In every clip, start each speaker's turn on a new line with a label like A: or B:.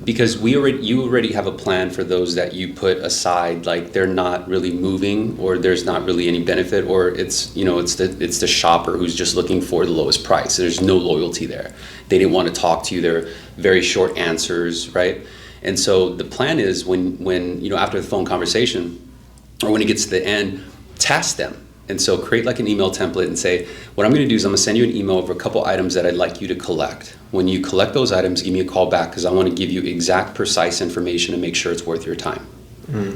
A: because you already have a plan for those that you put aside, like they're not really moving, or there's not really any benefit, or it's the shopper who's just looking for the lowest price. There's no loyalty there. They didn't want to talk to you. They're very short answers, right? And so the plan is when after the phone conversation, or when it gets to the end, task them. And so create like an email template and say, what I'm going to do is I'm going to send you an email over a couple items that I'd like you to collect. When you collect those items, give me a call back, because I want to give you exact, precise information and make sure it's worth your time.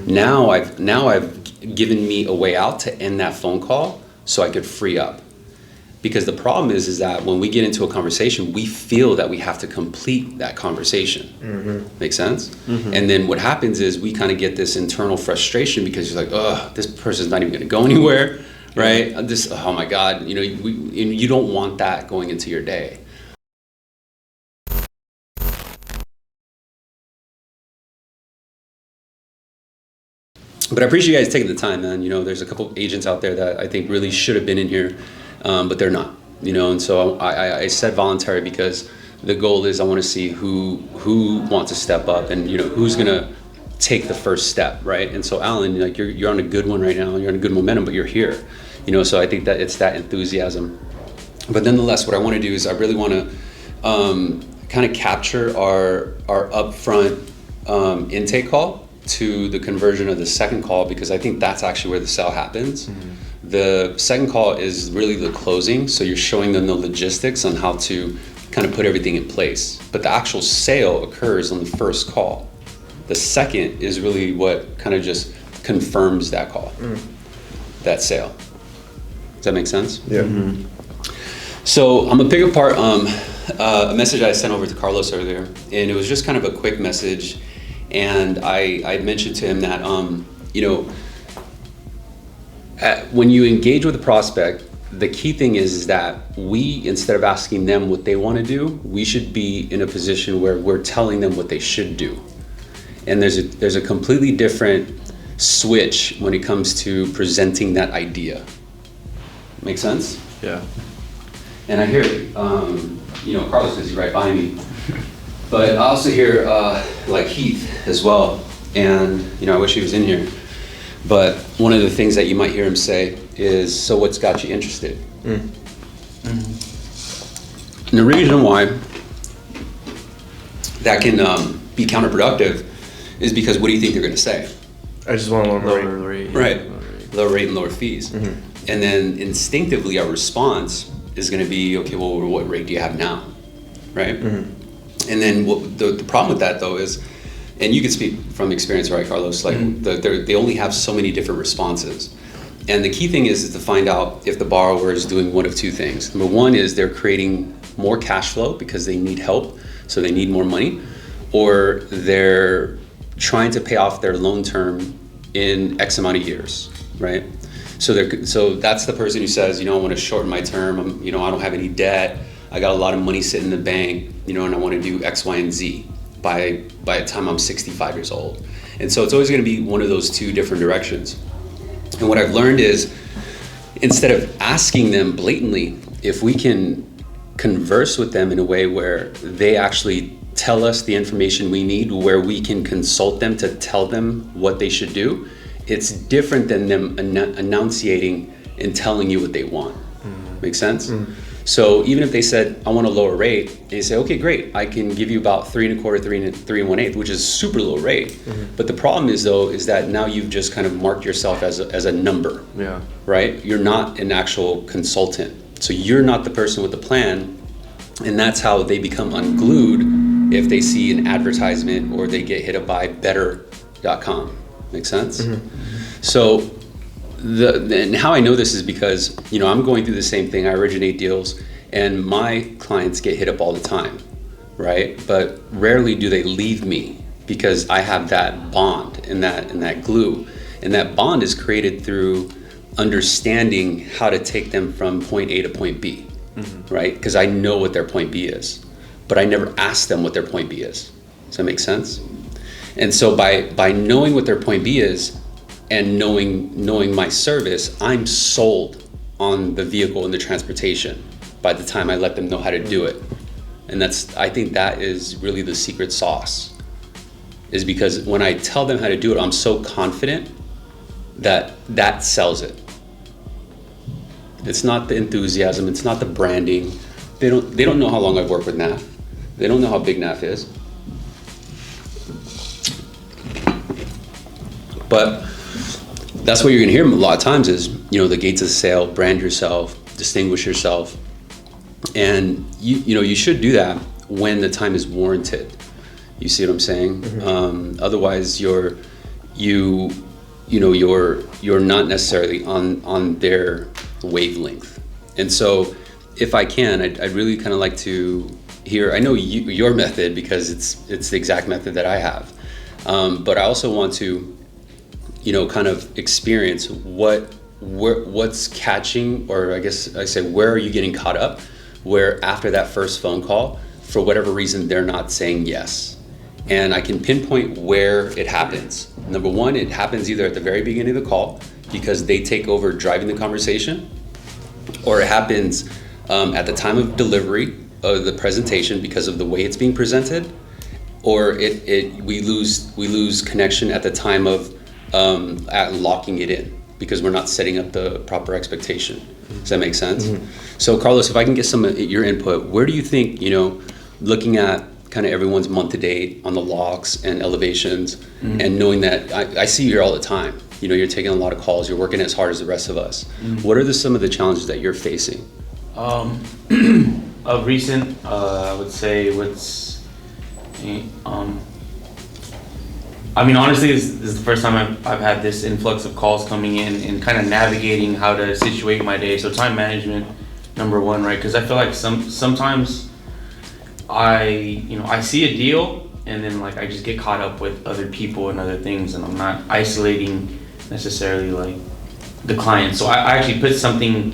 A: Now I've given me a way out to end that phone call so I could free up. Because the problem is that when we get into a conversation, we feel that we have to complete that conversation. Make sense? And then what happens is we kind of get this internal frustration, because you're like, oh, this person's not even going to go anywhere, right? Oh my God, you don't want that going into your day. But I appreciate you guys taking the time, man. There's a couple agents out there that I think really should have been in here, but they're not. And so I said voluntary, because the goal is I want to see who wants to step up, and who's gonna take the first step, right? And so Alan, like you're on a good one right now. You're on a good momentum, but you're here. So I think that it's that enthusiasm. But nonetheless, what I want to do is I really want to kind of capture our upfront intake call to the conversion of the second call, because I think that's actually where the sale happens. The second call is really the closing, so you're showing them the logistics on how to kind of put everything in place. But the actual sale occurs on the first call. The second is really what kind of just confirms that call, that sale. Does that make sense?
B: Yeah.
A: So I'm gonna pick apart a message I sent over to Carlos earlier, and it was just kind of a quick message. And I mentioned to him that, when you engage with a prospect, the key thing is that we, instead of asking them what they want to do, we should be in a position where we're telling them what they should do. And there's a completely different switch when it comes to presenting that idea. Make sense?
B: Yeah.
A: And I hear, Carlos is right behind me. But I also hear like Heath as well, and I wish he was in here. But one of the things that you might hear him say is, "So what's got you interested?" And the reason why that can be counterproductive is because what do you think they're going to say?
B: I just want to lower
C: rate.
A: Right, lower rate and lower fees. And then instinctively our response is going to be, okay, well, what rate do you have now, right? And then the problem with that, though, is, and you can speak from experience, right, Carlos? Like they only have so many different responses, and the key thing is to find out if the borrower is doing one of two things. Number one is they're creating more cash flow because they need help, so they need more money, or they're trying to pay off their loan term in X amount of years, right? So that's the person who says, I want to shorten my term. I don't have any debt. I got a lot of money sitting in the bank, and I want to do X, Y, and Z by the time I'm 65 years old. And so it's always going to be one of those two different directions. And what I've learned is, instead of asking them blatantly, if we can converse with them in a way where they actually tell us the information we need, where we can consult them to tell them what they should do, it's different than them enunciating and telling you what they want. Make sense? So even if they said, I want a lower rate, and you say, okay, great, I can give you about 3 1/4, 3 1/8, which is super low rate. But the problem is, though, is that now you've just kind of marked yourself as a number, right? You're not an actual consultant. So you're not the person with the plan, and that's how they become unglued if they see an advertisement or they get hit up by better.com. Make sense? So and how I know this is because, I'm going through the same thing. I originate deals, and my clients get hit up all the time, right? But rarely do they leave me, because I have that bond and that glue. And that bond is created through understanding how to take them from point A to point B, right? Because I know what their point B is, but I never ask them what their point B is. Does that make sense? And so by knowing what their point B is, and knowing my service, I'm sold on the vehicle and the transportation by the time I let them know how to do it. And I think that is really the secret sauce is because when I tell them how to do it, I'm so confident that sells it. It's not the enthusiasm, it's not the branding. They don't know how long I've worked with NAF. They don't know how big NAF is. But that's what you're gonna hear a lot of times is, the gates of the sale, brand yourself, distinguish yourself. And you should do that when the time is warranted. You see what I'm saying? Mm-hmm. Otherwise you're not necessarily on their wavelength. And so if I can, I'd really kind of like to hear, I know your method because it's the exact method that I have. But I also want to, kind of experience what's catching, or I guess I say, where are you getting caught up? Where after that first phone call, for whatever reason, they're not saying yes. And I can pinpoint where it happens. Number one, it happens either at the very beginning of the call because they take over driving the conversation, or it happens at the time of delivery of the presentation because of the way it's being presented, or we lose connection at the time of at locking it in because we're not setting up the proper expectation. Does that make sense? Mm-hmm. So Carlos, if I can get some of your input, where do you think, looking at kind of everyone's month to date on the locks and elevations, mm-hmm. and knowing that I see you here all the time, you're taking a lot of calls, you're working as hard as the rest of us. Mm-hmm. What are some of the challenges that you're facing?
B: Of recent, I would say honestly, this is the first time I've had this influx of calls coming in and kind of navigating how to situate my day. So time management, number one, right? Because I feel like sometimes I see a deal and then like I just get caught up with other people and other things, and I'm not isolating necessarily like the client. So I actually put something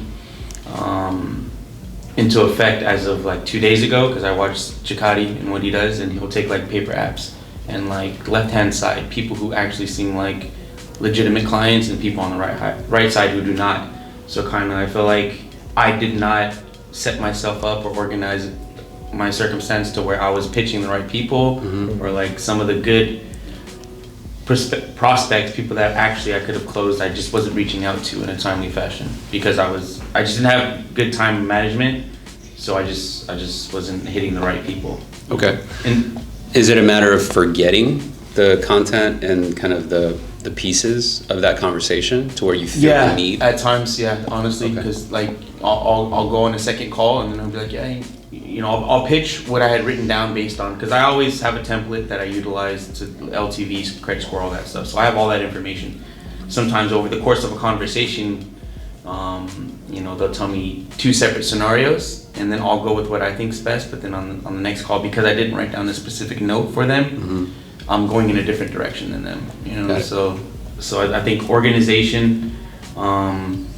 B: into effect as of like 2 days ago, because I watched Chikati and what he does, and he'll take like paper apps and like left-hand side people who actually seem like legitimate clients and people on the right side who do not. So kind of I feel like I did not set myself up or organize my circumstance to where I was pitching the right people, mm-hmm. or like some of the good prospects, people that actually I could have closed, I just wasn't reaching out to in a timely fashion because I just didn't have good time management. So I just wasn't hitting the right people.
A: Okay. And is it a matter of forgetting the content and kind of the pieces of that conversation to where you feel the need?
B: At times, honestly, because like I'll go on a second call and then I'll be like, I'll pitch what I had written down based on, because I always have a template that I utilize to LTVs, credit score, all that stuff. So I have all that information. Sometimes over the course of a conversation, they'll tell me 2 separate scenarios, and then I'll go with what I think is best. But then on the next call, because I didn't write down a specific note for them, mm-hmm. I'm going in a different direction than them. So I think organization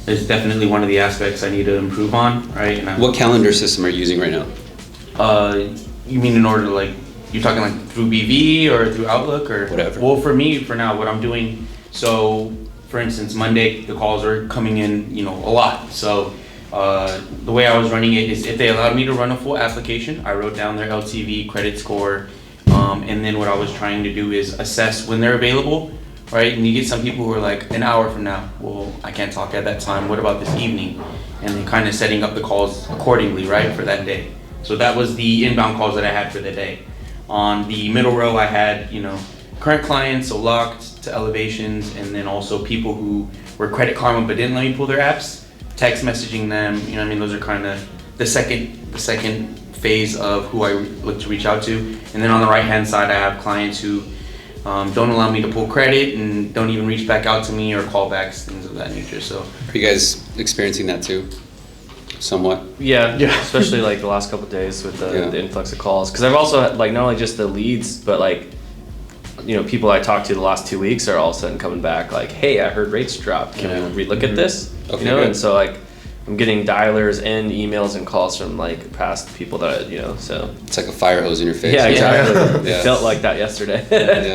B: is definitely one of the aspects I need to improve on. Right.
A: What calendar system are you using right now?
B: You mean in order to like, you're talking like through BV or through Outlook or
A: whatever?
B: Well, for me, for now, what I'm doing, so for instance, Monday, the calls are coming in, a lot. So the way I was running it is if they allowed me to run a full application, I wrote down their LTV, credit score, and then what I was trying to do is assess when they're available, right? And you get some people who are like, an hour from now, well, I can't talk at that time, what about this evening? And then kind of setting up the calls accordingly, right, for that day. So that was the inbound calls that I had for the day. On the middle row, I had, current clients, so locked to elevations, and then also people who were Credit Karma but didn't let me pull their apps, text messaging them, those are kind of the second phase of who I look to reach out to. And then on the right hand side, I have clients who don't allow me to pull credit and don't even reach back out to me or callbacks, things of that nature. So
A: are you guys experiencing that too? Somewhat?
C: Yeah. Especially like the last couple of days with the influx of calls. Because I've also had like not only just the leads, but like, people I talked to the last 2 weeks are all of a sudden coming back like, hey, I heard rates dropped. Can we relook at this?
A: Okay, good.
C: And so like I'm getting dialers and emails and calls from like past people that so
A: it's like a fire hose in your face.
C: Yeah, exactly. It felt like that yesterday.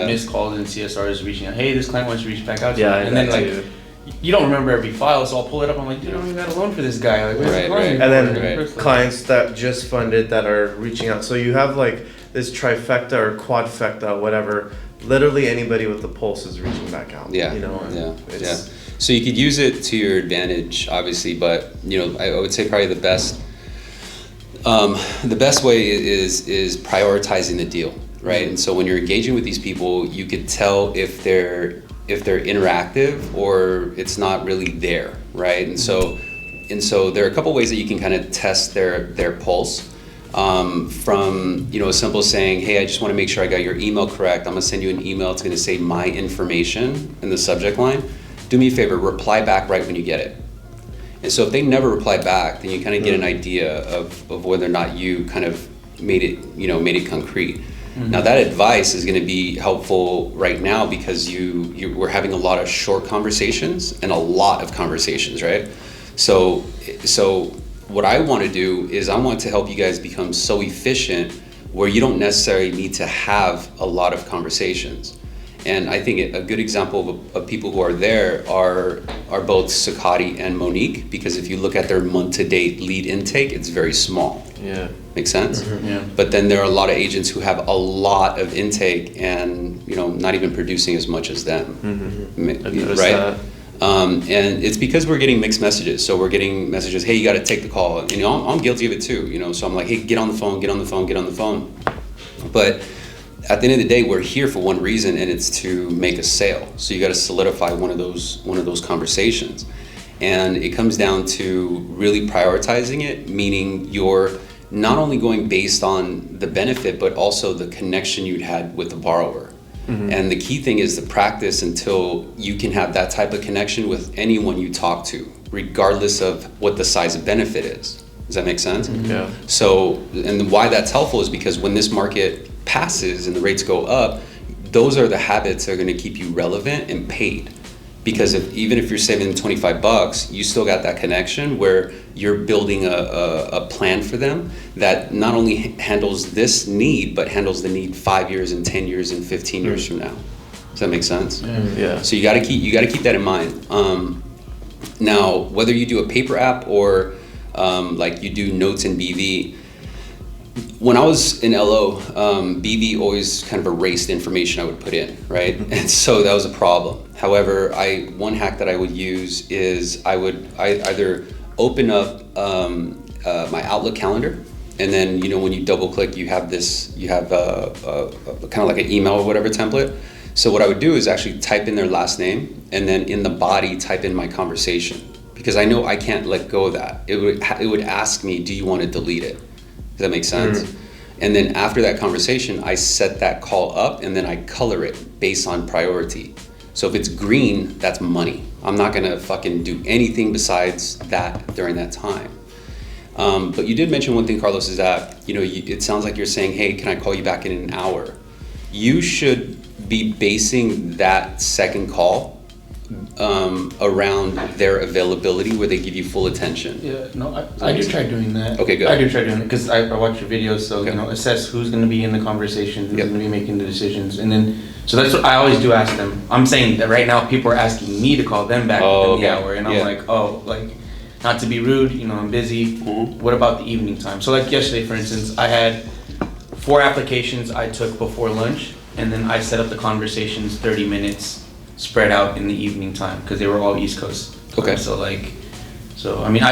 B: Missed calls and CSRs reaching out, hey, this client wants to reach back out to you.
C: And
B: then like you don't remember every file, so I'll pull it up. I'm like, dude, I don't even got a loan for this guy. Like,
A: right.
D: And then clients that just funded that are reaching out. So you have like this trifecta or quadfecta, whatever. Literally anybody with the pulse is reaching back out.
A: Yeah.
D: You know, and it's,
A: So you could use it to your advantage, obviously, but you know, I would say probably the best way is prioritizing the deal, right? And so when you're engaging with these people, you could tell if they're interactive or it's not really there, right? And so there are a couple ways that you can kind of test their pulse. From, you know, as simple as saying, hey, I just want to make sure I got your email correct. I'm gonna send you an email. It's gonna say my information in the subject line. Do me a favor, reply back right when you get it. And so if they never reply back, then you kind of get an idea of whether or not you kind of made it concrete. Mm-hmm. Now that advice is going to be helpful right now because we're having a lot of short conversations and a lot of conversations, right? So what I want to do is I want to help you guys become so efficient where you don't necessarily need to have a lot of conversations. And I think a good example of people who are there are both Sakati and Monique, because if you look at their month-to-date lead intake, it's very small.
C: Yeah.
A: Makes sense?
B: Mm-hmm. Yeah.
A: But then there are a lot of agents who have a lot of intake and, you know, not even producing as much as them.
C: Mm-hmm. I've noticed
A: right?
C: that.
A: And it's because we're getting mixed messages. So we're getting messages, hey, you got to take the call. And, you know, I'm guilty of it too, you know. So I'm like, hey, get on the phone. But at the end of the day, we're here for one reason, and it's to make a sale. So you got to solidify one of those conversations. And it comes down to really prioritizing it, meaning you're not only going based on the benefit, but also the connection you'd had with the borrower. Mm-hmm. And the key thing is to practice until you can have that type of connection with anyone you talk to, regardless of what the size of benefit is. Does that make sense?
C: Mm-hmm. Yeah.
A: So, and why that's helpful is because when this market passes and the rates go up, those are the habits that are going to keep you relevant and paid. Because even if you're saving $25, you still got that connection where you're building a plan for them that not only handles this need, but handles the need 5 years and 10 years and 15 years from now. Does that make sense?
C: Yeah.
A: So you got to keep that in mind. Now, whether you do a paper app or like you do notes in BV, when I was in LO, BV always kind of erased information I would put in, right? And so that was a problem. However, one hack that I would use is I either open up my Outlook calendar, and then, you know, when you double click, you have a kind of like an email or whatever template. So what I would do is actually type in their last name, and then in the body type in my conversation, because I know I can't let go of that. It would ask me, do you want to delete it? Does that make sense? Mm. And then after that conversation, I set that call up and then I color it based on priority. So if it's green, that's money. I'm not gonna fucking do anything besides that during that time. But you did mention one thing, Carlos, is that, you know, it sounds like you're saying, hey, can I call you back in an hour? You should be basing that second call around their availability where they give you full attention.
B: Yeah, no, I do try doing that.
A: Okay, good.
B: I do try doing it because I watch your videos, so
A: okay.
B: You know, assess who's going to be in the conversation, who's going to be making the decisions, and then so that's what I always do ask them. I'm saying that right now people are asking me to call them back in the hour, and I'm like, not to be rude, you know, I'm busy. Mm-hmm. What about the evening time? So like yesterday, for instance, I had 4 applications I took before lunch, and then I set up the conversations 30 minutes. Spread out in the evening time because they were all East Coast.
A: Okay.
B: So I mean,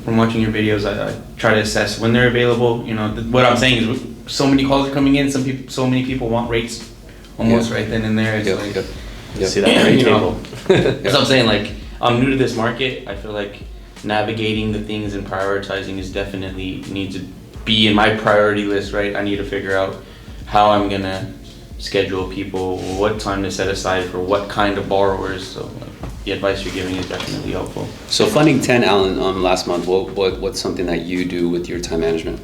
B: from watching your videos, I try to assess when they're available. You know, what I'm saying is, so many calls are coming in. So many people want rates almost right then and there. It's
C: See that rate table.
B: That's what I'm saying. Like, I'm new to this market. I feel like navigating the things and prioritizing is definitely needs to be in my priority list. Right. I need to figure out how I'm gonna schedule people, what time to set aside for what kind of borrowers. So the advice you're giving is definitely helpful.
A: So funding 10, Alan, last month, what's something that you do with your time management?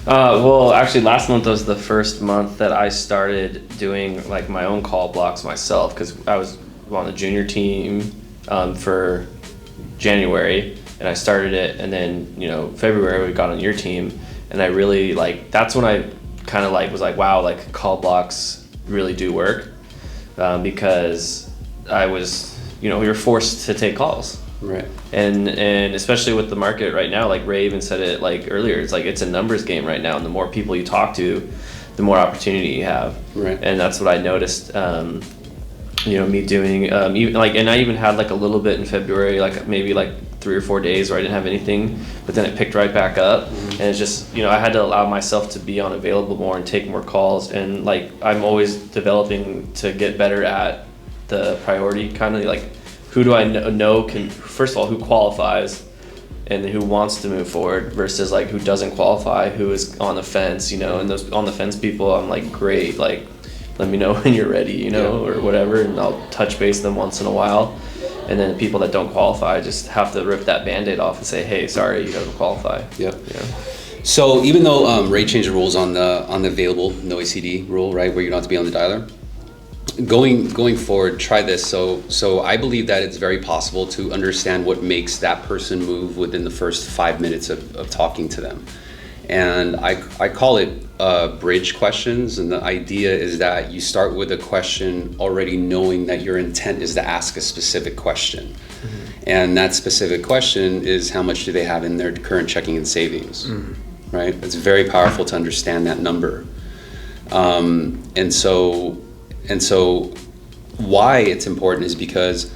C: Well, actually last month was the first month that I started doing like my own call blocks myself, because I was on the junior team for January, and I started it, and then, you know, February we got on your team, and I really that's when I kind of was like, wow, like call blocks really do work, because I was, you know, you're forced to take calls,
A: Right.
C: And especially with the market right now, like Ray even said it like earlier, it's like it's a numbers game right now, and the more people you talk to, the more opportunity you have.
A: Right.
C: And that's what I noticed. Me doing even like, and I even had like a little bit in February, like maybe like 3 or 4 days where I didn't have anything, but then it picked right back up. And it's just, I had to allow myself to be unavailable more and take more calls. And like, I'm always developing to get better at the priority kind of like, who do I know can, first of all, who qualifies and who wants to move forward versus like who doesn't qualify, who is on the fence, and those on the fence people, I'm like, great, like, let me know when you're ready, or whatever, and I'll touch base them once in a while. And then the people that don't qualify, just have to rip that Band-Aid off and say, hey, sorry, you don't qualify.
A: Yep. Yeah. So even though Ray changed the rules on the available no ACD rule, right, where you don't have to be on the dialer, going forward, try this. So I believe that it's very possible to understand what makes that person move within the first 5 minutes of talking to them. And I call it bridge questions, and the idea is that you start with a question already knowing that your intent is to ask a specific question. Mm-hmm. And that specific question is, how much do they have in their current checking and savings? Mm-hmm. Right? It's very powerful to understand that number. And so why it's important is because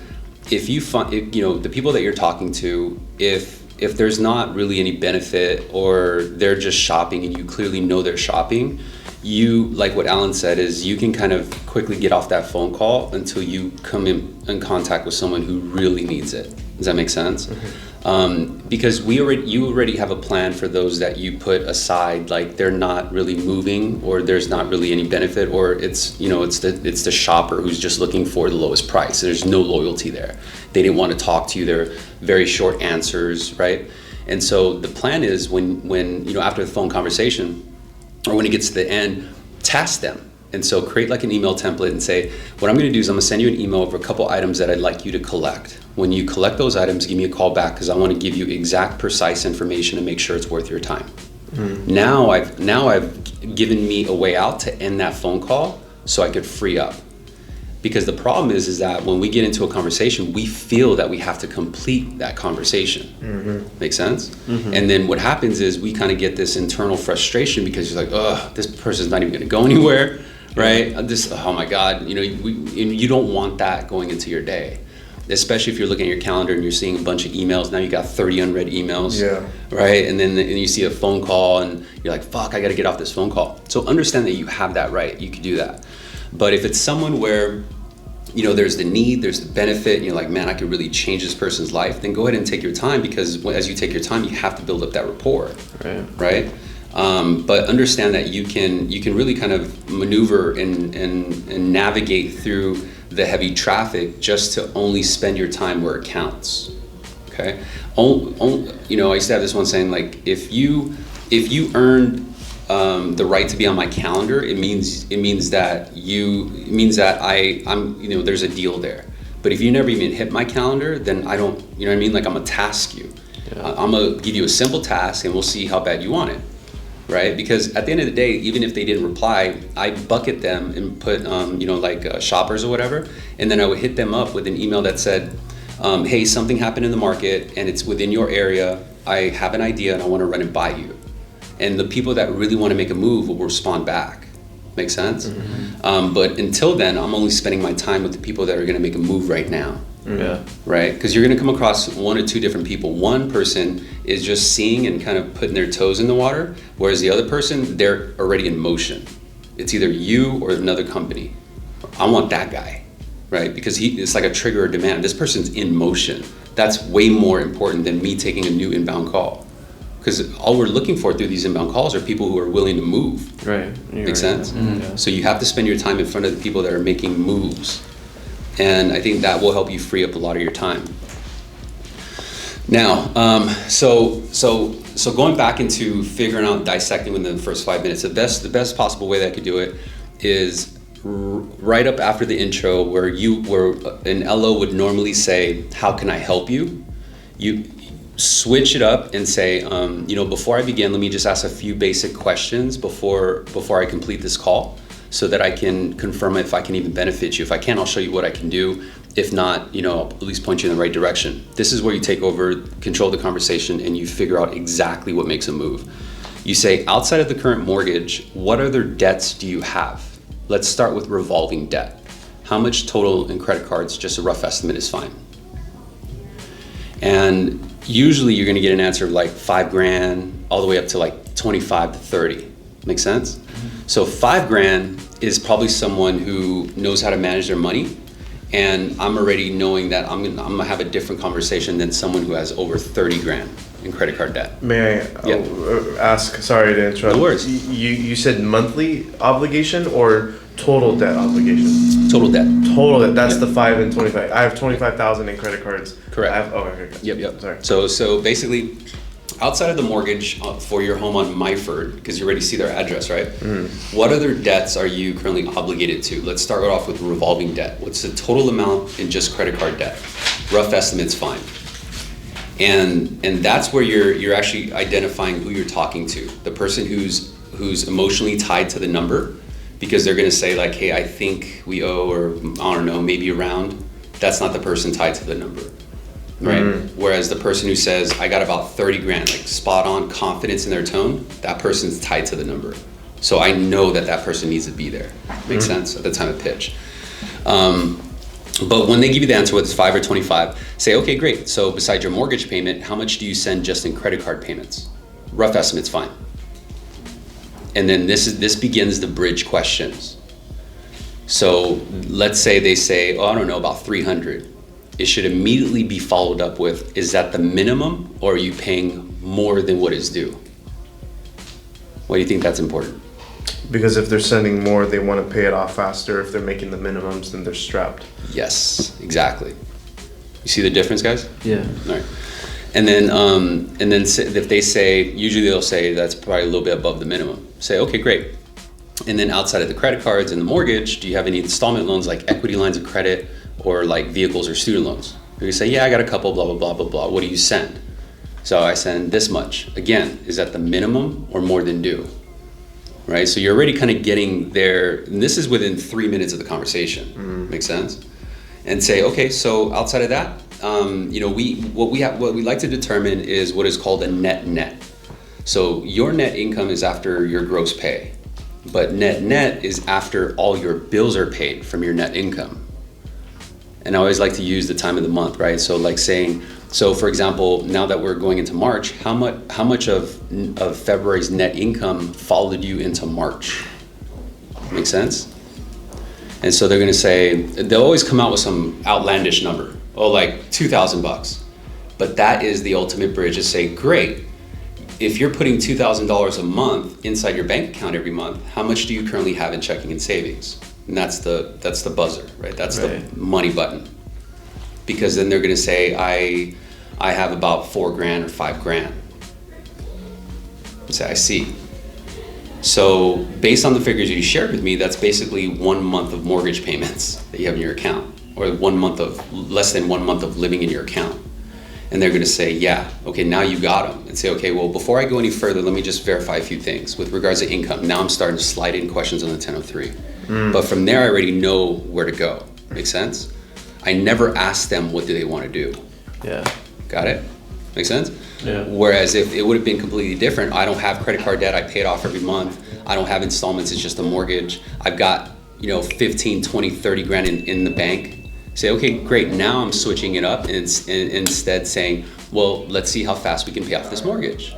A: if you find, the people that you're talking to, if there's not really any benefit, or they're just shopping and you clearly know they're shopping, you, like what Alan said, is you can kind of quickly get off that phone call until you come in contact with someone who really needs it. Does that make sense? Mm-hmm. Because you already have a plan for those that you put aside, like they're not really moving, or there's not really any benefit, or it's the shopper who's just looking for the lowest price. There's no loyalty there. They didn't want to talk to you. They're very short answers, right? And so the plan is when after the phone conversation, or when it gets to the end, task them. And so create like an email template and say, what I'm going to do is I'm going to send you an email of a couple items that I'd like you to collect. When you collect those items, give me a call back, because I want to give you exact, precise information and make sure it's worth your time. Mm. Now I've given me a way out to end that phone call so I could free up. Because the problem is that when we get into a conversation, we feel that we have to complete that conversation. Mm-hmm. Make sense? Mm-hmm. And then what happens is we kind of get this internal frustration, because you're like, ugh, this person's not even going to go anywhere, right? Oh my God, you don't want that going into your day. Especially if you're looking at your calendar and you're seeing a bunch of emails. Now you got 30 unread emails, right? And then you see a phone call and you're like, fuck, I got to get off this phone call. So understand that you have that right. You could do that. But if it's someone where, there's the need, there's the benefit, and you're like, man, I could really change this person's life, then go ahead and take your time, because as you take your time, you have to build up that rapport, right? But understand that you can really kind of maneuver and navigate through the heavy traffic just to only spend your time where it counts. Okay. I used to have this one saying, like, if you earned the right to be on my calendar, it means that I'm there's a deal there. But if you never even hit my calendar, then I don't, like, I'm gonna task you. I'm gonna give you a simple task and we'll see how bad you want it. Right? Because at the end of the day, even if they didn't reply, I bucket them and put, shoppers or whatever. And then I would hit them up with an email that said, hey, something happened in the market and it's within your area. I have an idea and I want to run it by you. And the people that really want to make a move will respond back. Make sense? Mm-hmm. But until then, I'm only spending my time with the people that are going to make a move right now. Yeah. Right? Because you're going to come across one or two different people. One person is just seeing and kind of putting their toes in the water, whereas the other person, they're already in motion. It's either you or another company. I want that guy, right? Because it's like a trigger or demand. This person's in motion. That's way more important than me taking a new inbound call. Because all we're looking for through these inbound calls are people who are willing to move. Right. Make sense? Mm-hmm. Yeah. So you have to spend your time in front of the people that are making moves. And I think that will help you free up a lot of your time. Now, so going back into figuring out dissecting within the first 5 minutes, the best possible way that I could do it is right up after the intro, where an LO would normally say, "How can I help you?" You switch it up and say, before I begin, let me just ask a few basic questions before I complete this call, so that I can confirm if I can even benefit you. If I can, I'll show you what I can do. If not, I'll at least point you in the right direction. This is where you take over, control the conversation, and you figure out exactly what makes a move. You say, outside of the current mortgage, what other debts do you have? Let's start with revolving debt. How much total in credit cards? Just a rough estimate is fine. And usually you're gonna get an answer of like $5,000 all the way up to like 25 to 30. Make sense? So $5,000 is probably someone who knows how to manage their money, and I'm already knowing that I'm gonna have a different conversation than someone who has over 30 grand in credit card debt.
D: May I ask, sorry to interrupt.
A: No worries.
D: You said monthly obligation or total debt obligation?
A: Total debt.
D: Total debt, that's the 5 and 25. I have 25,000 in credit cards.
A: Correct.
D: I have, okay.
A: Yep.
D: Sorry.
A: So basically, outside of the mortgage for your home on Myford, because you already see their address, right? What other debts are you currently obligated to? Let's start off with revolving debt. What's the total amount in just credit card debt? Rough estimate's fine. And that's where you're actually identifying who you're talking to. The person who's emotionally tied to the number, because they're gonna say like, hey, I think we owe, or I don't know, maybe around. That's not the person tied to the number. Right? Whereas the person who says, I got about 30 grand, like spot on confidence in their tone, that person's tied to the number. So I know that person needs to be there. Makes sense at the time of pitch. But when they give you the answer, whether it's 5 or 25, say, okay, great. So besides your mortgage payment, how much do you send just in credit card payments? Rough estimate's fine. And then this begins the bridge questions. So let's say they say, I don't know, about 300. It should immediately be followed up with, is that the minimum, or are you paying more than what is due? Why do you think that's important?
D: Because if they're sending more, they want to pay it off faster. If they're making the minimums, then they're strapped.
A: Yes, exactly. You see the difference, guys?
C: Yeah.
A: All right. And then if they say, usually they'll say that's probably a little bit above the minimum. Say, okay, great. And then outside of the credit cards and the mortgage, do you have any installment loans like equity lines of credit or like vehicles or student loans? You say, yeah, I got a couple, blah, blah, blah, blah, blah. What do you send? So I send this much. Again, is that the minimum or more than due? Right? So you're already kind of getting there, and this is within 3 minutes of the conversation. Makes sense? And say, okay, so outside of that, what we like to determine is what is called a net. So your net income is after your gross pay, but net is after all your bills are paid from your net income. And I always like to use the time of the month, right? So like saying, so for example, now that we're going into March, how much of February's net income followed you into March? Make sense? And so they're gonna say, they'll always come out with some outlandish number, like $2,000. But that is the ultimate bridge to say, great, if you're putting $2,000 a month inside your bank account every month, how much do you currently have in checking and savings? And that's the buzzer, right? That's the money button. Because then they're gonna say, I have about $4,000 or $5,000. Say, I see. So based on the figures you shared with me, that's basically 1 month of mortgage payments that you have in your account, or less than 1 month of living in your account. And they're gonna say, yeah, okay, now you got them. And say, okay, well, before I go any further, let me just verify a few things with regards to income. Now I'm starting to slide in questions on the 1003. But from there, I already know where to go. Make sense? I never ask them what do they wanna do.
C: Yeah.
A: Got it? Make sense?
C: Yeah.
A: Whereas if it would have been completely different, I don't have credit card debt, I pay it off every month. I don't have installments, it's just a mortgage. I've got, 15, 20, 30 grand in the bank. Say, okay, great, now I'm switching it up and instead saying, well, let's see how fast we can pay off this mortgage.